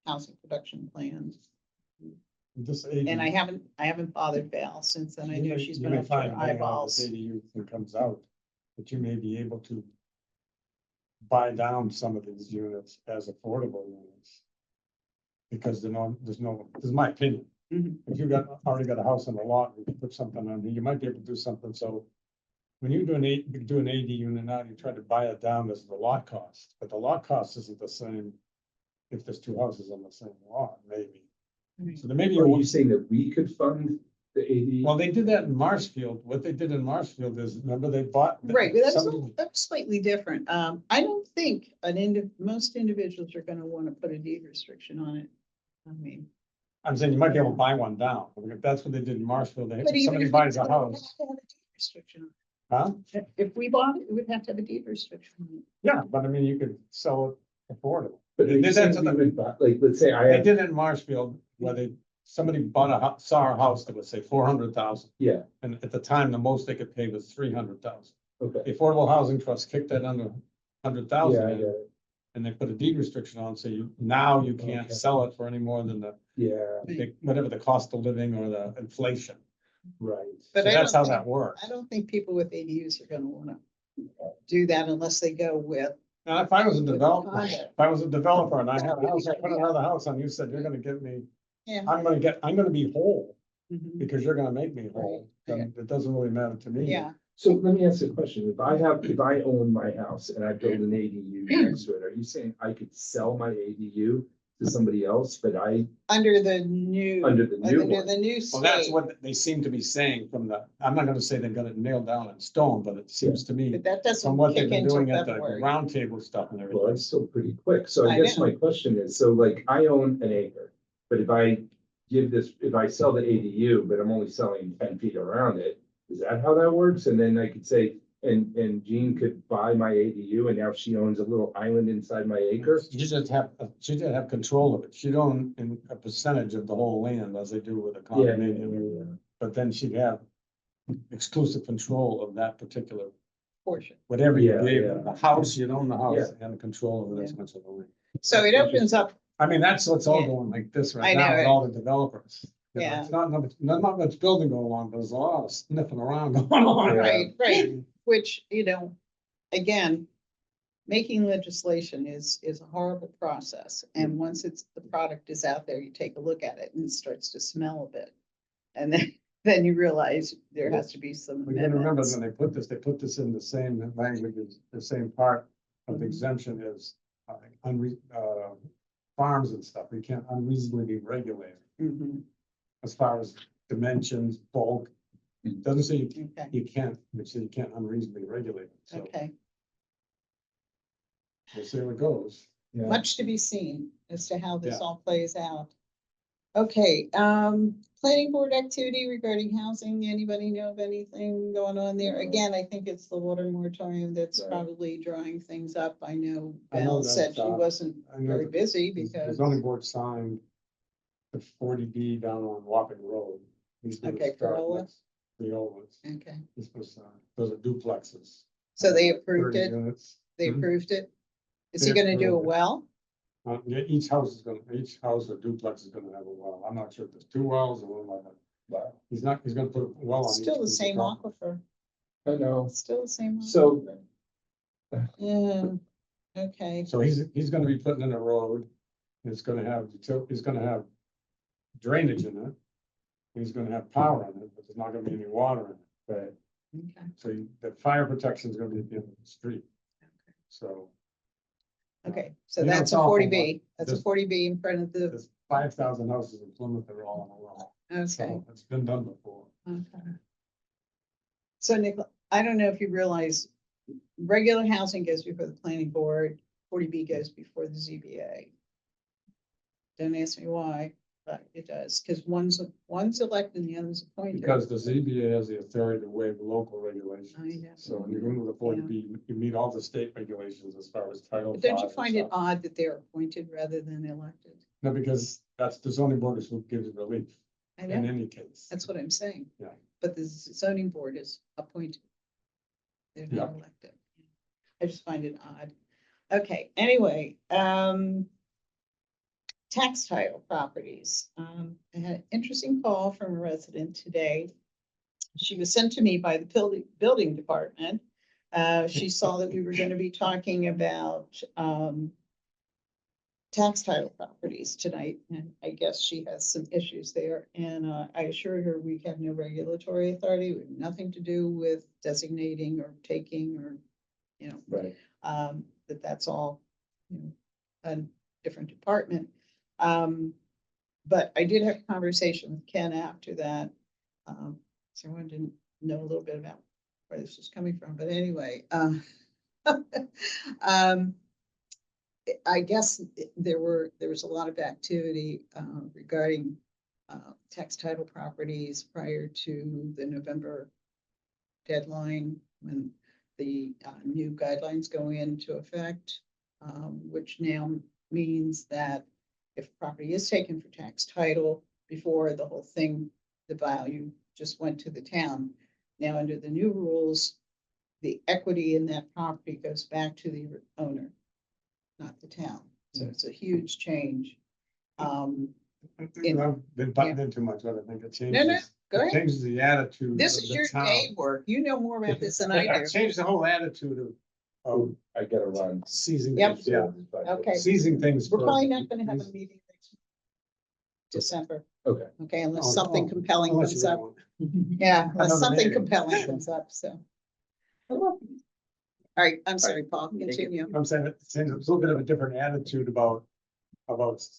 housing production plan. This And ADU I haven't bothered Val since then. I you know may- she's you been may up to find her depending on how this eyeballs. ADU thing comes out, that you may be able to buy down some of these units as affordable units. Because this is my opinion. Mhm. If you already got a house on the lot, you can put something on here, you might be able to do something, so. When you do an AD unit now, you try to buy it down as the lot cost, but the lot cost isn't the same. If there's 2 houses on the same lot, maybe, so there may be. are you saying that we could fund the ADU? Well, they did that in Marshfield. What they did in Marshfield is, remember they bought. Right, but somebody- that's slightly different. I don't think most individuals are gonna wanna put a deed restriction on it. I mean. I'm saying you might be able to buy one down. If that's what they did in Marshfield. But even Somebody if buys a it would have house, to have a deed restriction on huh? it. If we bought it, it would have to have a deed restriction on it. Yeah, but I mean, you could sell it affordable. But They are you did saying that to we the- would buy- like, let's say I They have, did it in Marshfield where somebody saw a house that would say 400,000. yeah, And at the time, the most they could pay was 300,000. okay. The Affordable Housing Trust kicked that under Yeah, 100,000 I in, get it. and they put a deed restriction on, so now you can't Okay. sell it for any more than Yeah, whatever the cost of living or the inflation. right. But So I that's don't how think- that works. I don't think people with ADUs are gonna wanna do that unless they go with. Now, if I was a developer, condo. if I was a developer and I had a house, I put another house on, you said, you're gonna give me, Yeah. I'm gonna be whole Mhm. because you're gonna make me whole. Then it doesn't really matter to me. Yeah, So let me ask you a question. If I own my house and I build an ADU next to it, are you saying I could sell my ADU to somebody else, but under the new. Under the new one. The new Well, that's state, what they seem to be saying I'm not gonna say they've got it nailed down in stone, but it seems to me, but that doesn't from what they've kick been into doing at the February. roundtable stuff and well, everything. that's still pretty quick. So I I guess know. my question is, so like I own an acre, but if I sell the ADU, but I'm only selling 10 feet around it, is that how that works? And then I could say, and Jean could buy my ADU and now she owns a little island inside my acre. You just have control of it. She'd own in a percentage of the whole land as they do with a Yeah, condominium. But then she'd have exclusive control of that particular, Portion. whatever you Yeah, gave yeah. her, the house, you'd own the house and control of the rest of the land. So it opens up, I mean, that's what's all Yeah. going like this I right now know with it. all the developers. You know, Yeah. It's not much building going on, but there's a lot of sniffing around going on. right, which, again, making legislation is a horrible process. And once the product is out there, you take a look at it and it starts to smell a bit. And then you realize there has to be some We gotta remember amendments. when they put this in the same language, the same part of the exemption is farms and stuff. You can't unreasonably be regulated Mhm, as far as dimensions, bulk. It doesn't say okay, you can't, it says you can't unreasonably regulate it. So okay. we'll see how it goes. Yeah. Much to be seen as to how this Yeah. all plays out. Okay, planning board activity regarding housing, anybody know of anything going on there? No. Again, I think it's the water moratorium that's Right. probably drawing things up. I know I know Val that, said she wasn't I know very that busy The because, zoning board signed the 40B down on Wapping Road. He's gonna Okay, start Corolla? next- Criollas. okay, He's supposed to, those are duplexes. so they approved 30 it, units. they Hmm? approved it? Is he They gonna do a approved it. well? Yeah, each house or duplex is gonna have a well. I'm not sure if there's 2 wells or one like that. Wow. He's gonna put a well on each. Still the piece of same property. aquifer, I know. still the same. So- aquifer. Yeah, okay, So he's gonna be putting in a road. It's gonna have, he's gonna have drainage in it. He's gonna have power in it, but there's not gonna be any water in it. Right. okay, So the fire protection is gonna be at the end of the street. So okay, so You know, that's it's a awful, 40B, that's a There's- 40B in front of the, there's 5,000 houses in Plymouth that are all on a well. okay. So it's been done before. Okay. So Nick, I don't know if you realize, regular housing goes before the planning board, 40B goes before the ZBA. Don't ask me why, but it does, because one's elected and the other's appointed. Because the ZBA has the authority to waive local regulations. I know. So when you go into the 40B, you meet all the state regulations as far as title. But don't you V and find it stuff. odd that they're appointed rather than elected? No, because that's the zoning board is who gives relief I in know, any case. that's what I'm saying. Yeah. But the zoning board is appointed. They're not elected. I just find it odd. Okay, anyway, tax title properties. I had an interesting call from a resident today. She was sent to me by the building department. She saw that we were going to be talking about tax title properties tonight, and I guess she has some issues there. And I assured her we have no regulatory authority, we have nothing to do with designating or taking or, Right. that's all, a different department. But I did have a conversation with Ken after that. So I wanted to know a little bit about where this was coming from, but anyway, I guess there was a lot of activity regarding tax title properties prior to the November deadline when the new guidelines go into effect, which now means that if property is taken for tax title, before the whole thing, the value just went to the town. Now, under the new rules, the equity in that property goes back to the owner, not the town. So it's a huge change. I've been butting in too much, but I think it No, changes. go It ahead. changes the attitude. This of is the your town. day work. You know more about this than I do. It changed the whole attitude of I gotta run. seizing. Yep. things, Yeah, Okay. seizing things. We're for probably not gonna have a these- meeting next December, Okay. okay, unless Oh, something oh, compelling unless comes you up. want. Yeah, unless Another something meeting. compelling comes up, so. All right, I'm sorry, Paul, continue. I'm saying it's a little bit of a different attitude about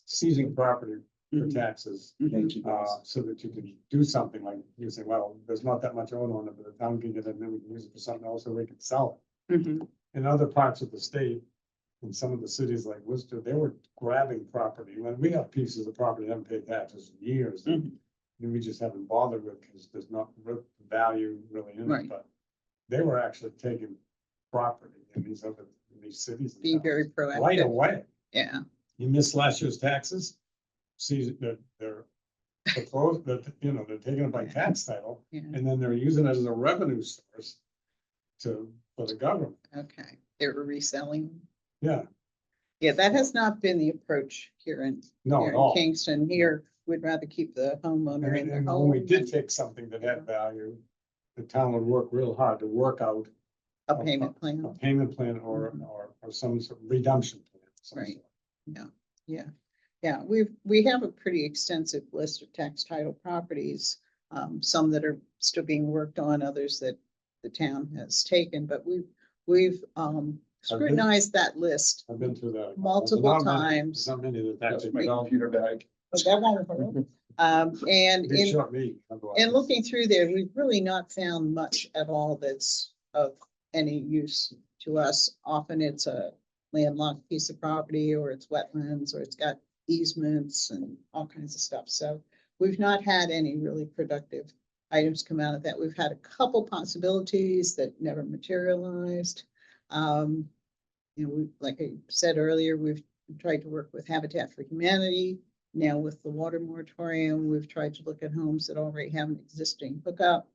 seizing property for Mhm. taxes. Thank you, guys. So that you can do something like you say, well, there's not that much owner on it, but the town can get it, and then we can use it for something else, or we can sell it. Mhm. In other parts of the state, in some of the cities like Worcester, they were grabbing property. When we have pieces of property, that haven't paid taxes in years. Mhm. And we just haven't bothered with, because there's not value really in Right. it, but they were actually taking property in these cities. and Being towns very right proactive. away. Yeah, You missed last year's taxes, see that they're proposed, that, you know, they're taking it by tax title, yeah, and then they're using it as a revenue source for the government. okay. They were reselling. Yeah, Yeah, that has not been the approach here in, no, here at in all. Kingston. Here, we'd rather keep the homeowner in their And when home. we did and take something that had value, the town would work real hard to work out A payment plan. a payment plan or some sort of redemption plan. of some Right. sort. Yeah, we have a pretty extensive list of tax title properties. Some that are still being worked on, others that the town has taken, but we've scrutinized that list. I've been through that. Multiple Not many- times. Not many that That's actually. my computer bag. But that won't hurt. And They in, shot me. otherwise. in looking through there, we've really not found much at all that's of any use to us. Often it's a landlocked piece of property, or it's wetlands, or it's got easements and all kinds of stuff. So we've not had any really productive items come out of that. We've had a couple possibilities that never materialized. You know, like I said earlier, we've tried to work with Habitat for Humanity. Now with the water moratorium, we've tried to look at homes that already have an existing hookup.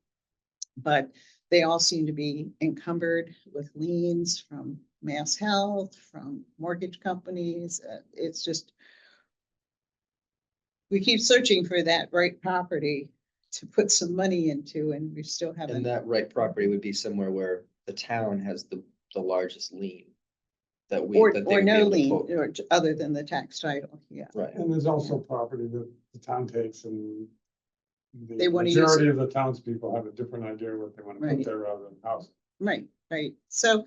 But they all seem to be encumbered with liens from Mass Health, from mortgage companies. It's just, we keep searching for that right property to put some money into, and we still And haven't. that right property would be somewhere where the town has the largest lien. That we, Or, that they or would be no able to lien, quote. or other than the tax title, yeah. Right, And there's also property that the town takes and. They The wanna use majority of the townspeople have a different idea what they want to Right. put there rather than house. Right, right. So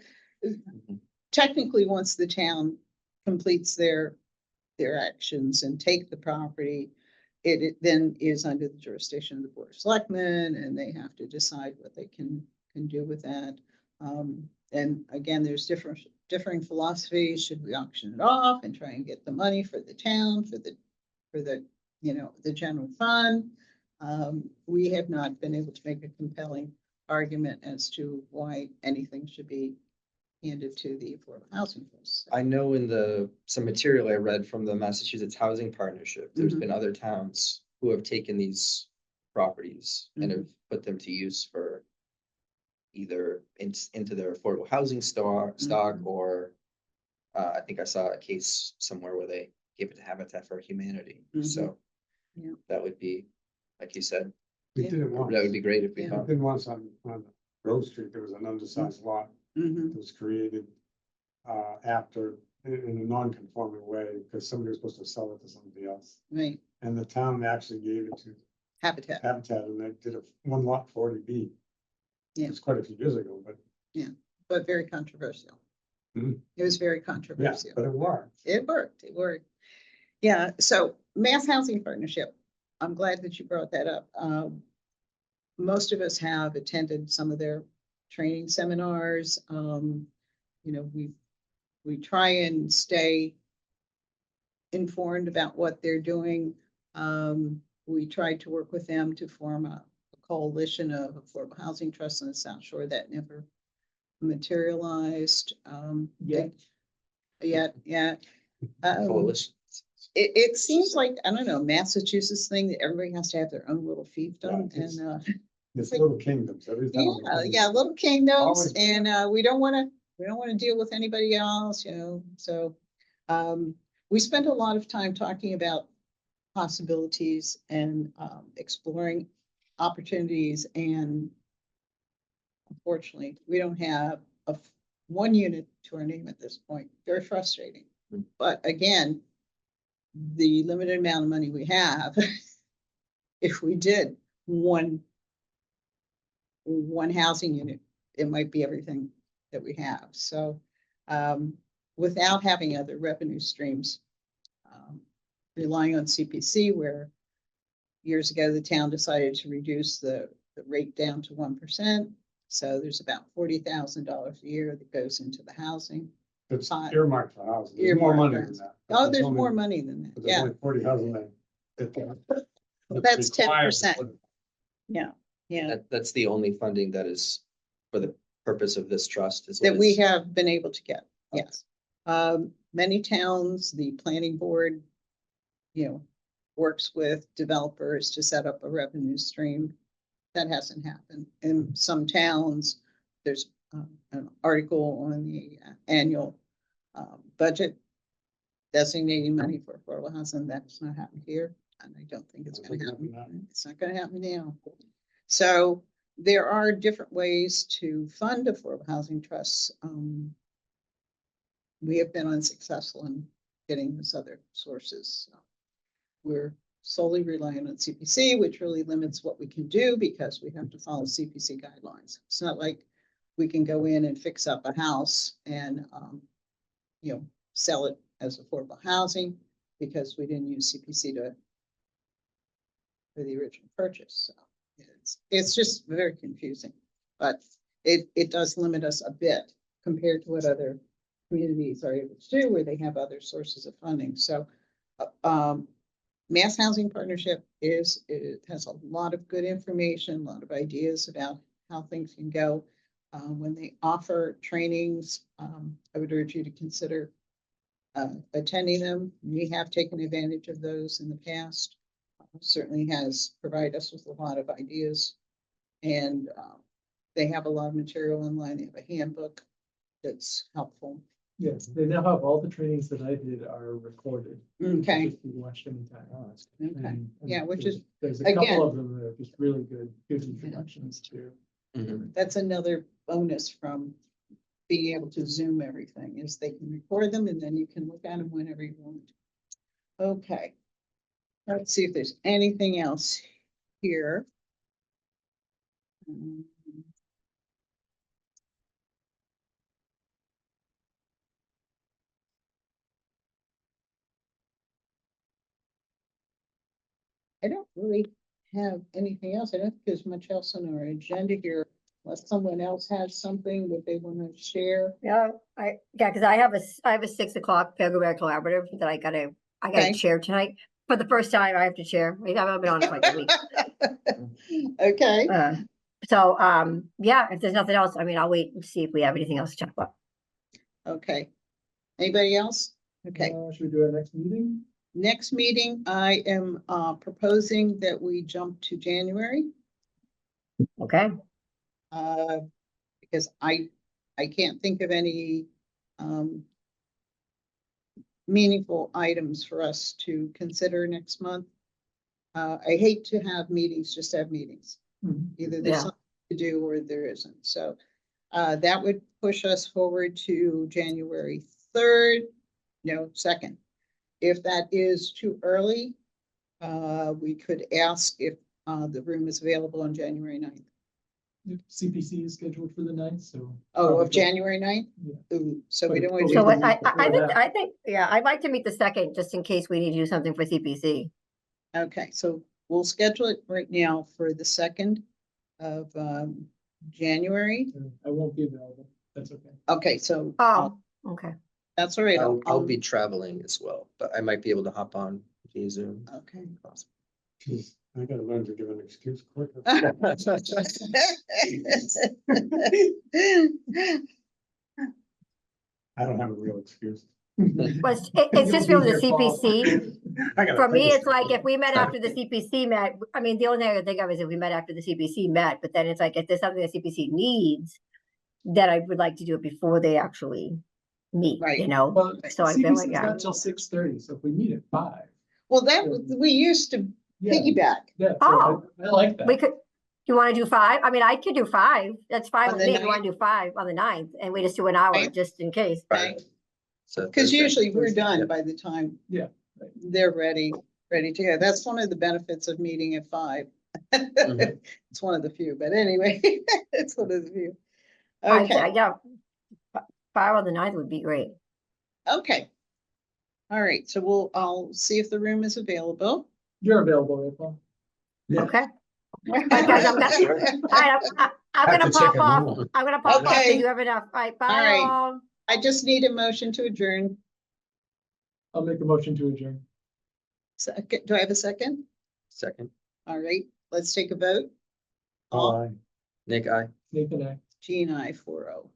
technically, once the town completes their actions and take the property, it then is under the jurisdiction of the Board of Selectmen, and they have to decide what they can do with that. And again, there's differing philosophies. Should we auction it off and try and get the money for the town, for the, you know, the general fund? We have not been able to make a compelling argument as to why anything should be handed to the Affordable Housing Trust. I know in some material I read from the Massachusetts Housing Partnership, there's Mhm. been other towns who have taken these properties and Mhm. have put them to use for either into their affordable housing stock, Mhm. or I think I saw a case somewhere where they gave it to Habitat for Humanity. So Yeah. that would be, like you said, We Yeah. did it once. that would be great if we Yeah. We found. did once on Grove Street, there was an undersized lot Mhm. that was created after, in a non-conforming way, because somebody was supposed to sell it to somebody else. Right, And the town actually gave it to Habitat, Habitat, and they did a one lot 40B. Yeah. It's quite a few years ago, but but very controversial. Mhm. It was very yeah, controversial. but it worked. It worked. Yeah, so Mass Housing Partnership, I'm glad that you brought that up. Most of us have attended some of their training seminars. You know, we try and stay informed about what they're doing. We tried to work with them to form a coalition of affordable housing trusts on the South Shore that never materialized. Yet. Yeah. Coalition. It seems like, I don't know, Massachusetts thing that everybody has to have their own little fiefdom, Yeah, it's- and, It's like- little kingdoms, every town. yeah, little kingdoms, Always- and we don't want to deal with anybody else, you know, so. We spent a lot of time talking about possibilities and exploring opportunities, and unfortunately, we don't have one unit to our name at this point. Very frustrating. Mm. But again, the limited amount of money we have, if we did one housing unit, it might be everything that we have. So without having other revenue streams, relying on CPC, where years ago the town decided to reduce the rate down to 1%. So there's about $40,000 a year that goes into the housing. It's pot. earmarked for housing. There's more Earmarked money for than that. Oh, there's more money than that. But there's Yeah, only 40,000 that. That's required to 10%. put it. yeah. That's the only funding that is for the purpose of this trust is. that we have been able to get, yes. Many towns, the planning board, works with developers to set up a revenue stream. That hasn't happened. In some towns, there's an article on the annual budget designating money for affordable housing. That's not happened here, and I don't think it's gonna happen. It's not gonna happen now. So there are different ways to fund affordable housing trusts. We have been unsuccessful in getting those other sources. We're solely relying on CPC, which really limits what we can do because we have to follow CPC guidelines. It's not like we can go in and fix up a house and, sell it as affordable housing because we didn't use CPC for the original purchase. So it's just very confusing, but it does limit us a bit compared to what other communities are able to do where they have other sources of funding. So, Mass Housing Partnership it has a lot of good information, a lot of ideas about how things can go. When they offer trainings, I would urge you to consider attending them. We have taken advantage of those in the past. Certainly has provided us with a lot of ideas, and they have a lot of material online. They have a handbook that's helpful. Yes, they now have all the trainings that I did are recorded. Okay. Just be watched anytime. Okay. Yeah, which is, There's a again- couple of them that are just really good introductions to. Mhm. that's another bonus from being able to Zoom everything, is they can record them and then you can look at them whenever you want. Okay. Let's see if there's anything else here. I don't really have anything else. I don't think there's much else on our agenda here, unless someone else has something that they want to share. Yeah, because I have a 6 o'clock Peggle Collaborative that I gotta Okay. chair tonight. For the first time, I have to chair. I haven't been on it for like a week. Okay, So, yeah, if there's nothing else, I mean, I'll wait and see if we have anything else to talk about. okay. Anybody else? Okay, Should we do our next meeting? next meeting, I am proposing that we jump to January. Okay, Because I can't think of any meaningful items for us to consider next month. I hate to have meetings, just have meetings. Either there's Yeah. something to do or there isn't. So that would push us forward to January 3rd, no, 2nd. If that is too early, we could ask if the room is available on January 9th. CPC is scheduled for the 9th, so. Oh, probably of January 9th? Yeah. Ooh, so we But- don't want to so do what, that. I think, yeah, I'd like to meet the 2nd, just in case we need to do something for CPC. Okay, so we'll schedule it right now for the 2nd of January. I won't be available. That's okay. Okay, so Oh, okay. that's all right. I'll be traveling as well, but I might be able to hop on via Zoom. Okay. Jeez, I gotta learn to give an excuse quicker. I don't have a real excuse. But it's just really the Your fault. CPC. I gotta For me, finish it's like it. if we met after the CPC met, I mean, the only thing I can think of is if we met after the CPC met, but then it's like, if there's something that CPC needs, then I would like to do it before they actually meet, Right. you know? Well, So I feel like, CPC's yeah. not till 6:30, so if we meet at 5. Well, we used to Yeah, piggyback. yeah, Oh. so I like that. We could, you want to do 5? I mean, I could do 5. That's fine On with the me. If you want to do 5 on the 9th and we just do an hour Right. just in case. Right. So Because Thursday. usually we're Thursday, done yeah. by the time Yeah, right. they're ready to go. That's one of the benefits of meeting at 5. Mhm. It's one of the few, but anyway, it's one of the few. I'd say, Okay, yeah, 5 on the 9th would be great. okay. All right, so I'll see if the room is available. You're available, April. Yeah. Okay. right, guys, I'm gonna- Sure. All right, I'm Have gonna to check pop it off. out. I'm gonna pop off. Okay. So you have enough. All right, bye All right. all. I just need a motion to adjourn. I'll make a motion to adjourn. Second, do I have a second? Second, All right, let's take a vote. Aye. Nick, I. Nathan, I. G and I 4-0.